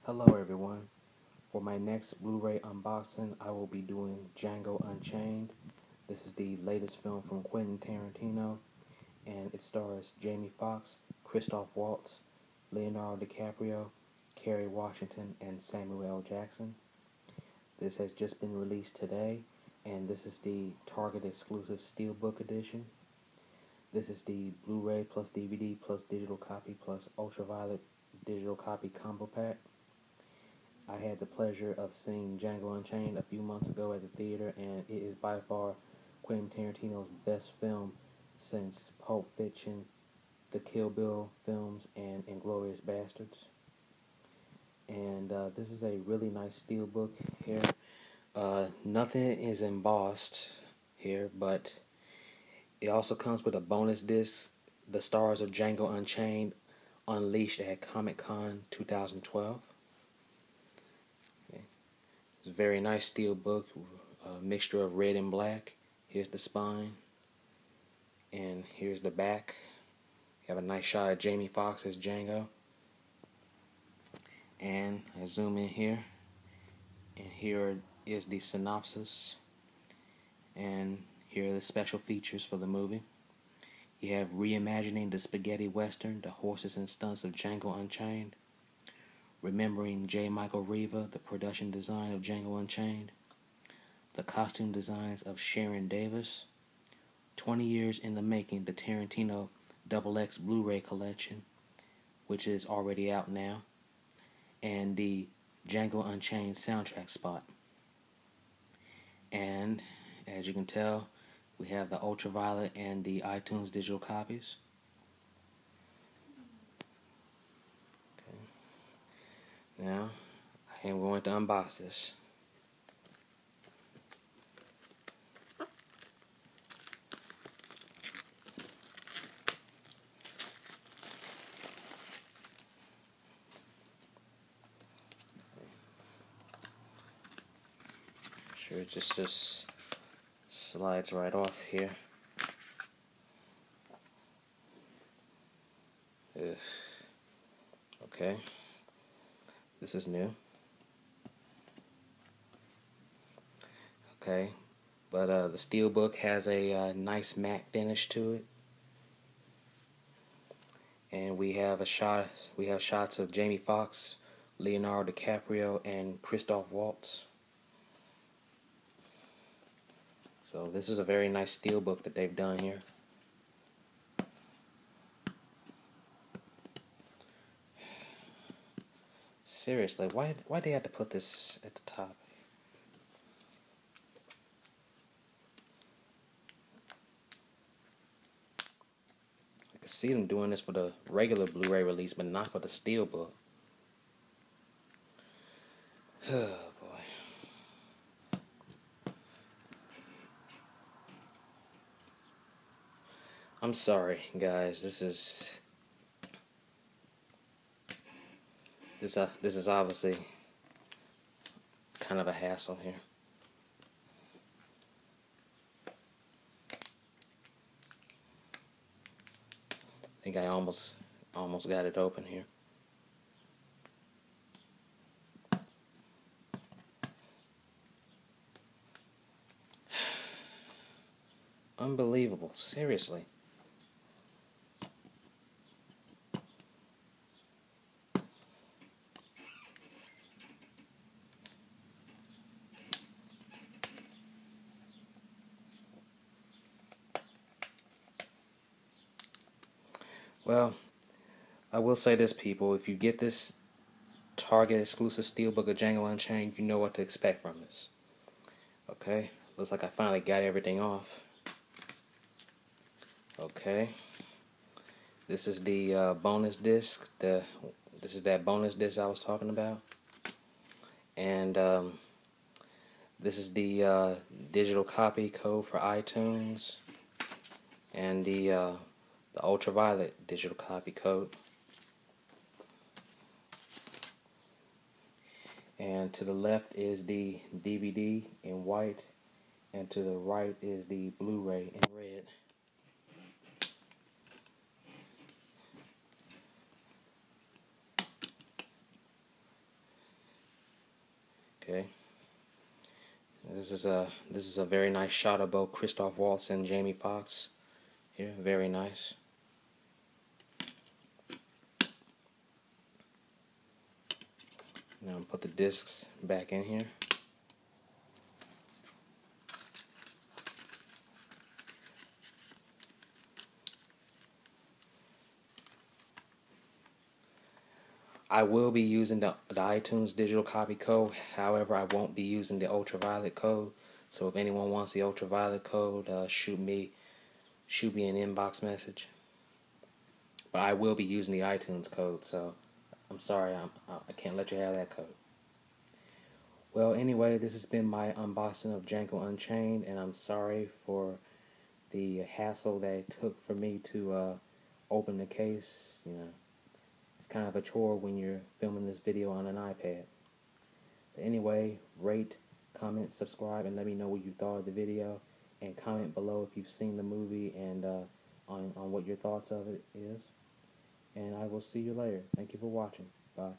Hello everyone. For my next Blu-ray unboxing, I will be doing Django Unchained. This is the latest film from Quentin Tarantino, and it stars Jamie Foxx, Christoph Waltz, Leonardo DiCaprio, Kerry Washington, and Samuel L. Jackson. This has just been released today, and this is the Target Exclusive Steelbook edition. This is the Blu-ray plus DVD plus digital copy plus ultraviolet digital copy combo pack. I had the pleasure of seeing Django Unchained a few months ago at the theater, and it is by far Quentin Tarantino's best film since Pulp Fiction, the Kill Bill films, and Inglourious Basterds. And this is a really nice steelbook here. Nothing is embossed here, but it also comes with a bonus disc, The Stars of Django Unchained, Unleashed at Comic-Con 2012. It's a very nice steel book, a mixture of red and black. Here's the spine, and here's the back. You have a nice shot of Jamie Foxx as Django. And I zoom in here, and here is the synopsis, and here are the special features for the movie. You have reimagining the spaghetti western, the horses and stunts of Django Unchained. Remembering J. Michael Riva, the production design of Django Unchained. The costume designs of Sharon Davis. 20 years in the making, the Tarantino XX Blu-ray collection, which is already out now. And the Django Unchained soundtrack spot. And, as you can tell, we have the ultraviolet and the iTunes digital copies. Now, I am going to unbox this. Sure, it just slides right off here. Ugh. Okay. This is new. Okay, but the steelbook has a nice matte finish to it, and we have shots of Jamie Foxx, Leonardo DiCaprio, and Christoph Waltz. So this is a very nice steelbook that they've done here. Seriously, why do they have to put this at the top? I can see them doing this for the regular Blu-ray release, but not for the steelbook. Oh boy. I'm sorry, guys. This is obviously kind of a hassle here. I think I almost got it open here. Unbelievable, seriously. Well, I will say this, people. If you get this Target exclusive steelbook of Django Unchained, you know what to expect from this. Okay, looks like I finally got everything off. Okay, this is the bonus disc. This is that bonus disc I was talking about, and this is the digital copy code for iTunes, and the ultraviolet digital copy code. And to the left is the DVD in white, and to the right is the Blu-ray in red. Okay. This is a very nice shot of both Christoph Waltz and Jamie Foxx. Here, very nice. Now I'm put the discs back in here. I will be using the iTunes digital copy code. However, I won't be using the ultraviolet code. So if anyone wants the ultraviolet code, shoot me an inbox message. But I will be using the iTunes code, so I'm sorry, I can't let you have that code. Well, anyway, this has been my unboxing of Django Unchained, and I'm sorry for the hassle that it took for me to open the case. You know, it's kind of a chore when you're filming this video on an iPad. But anyway, rate, comment, subscribe, and let me know what you thought of the video. And comment below if you've seen the movie and on what your thoughts of it is. And I will see you later. Thank you for watching. Bye.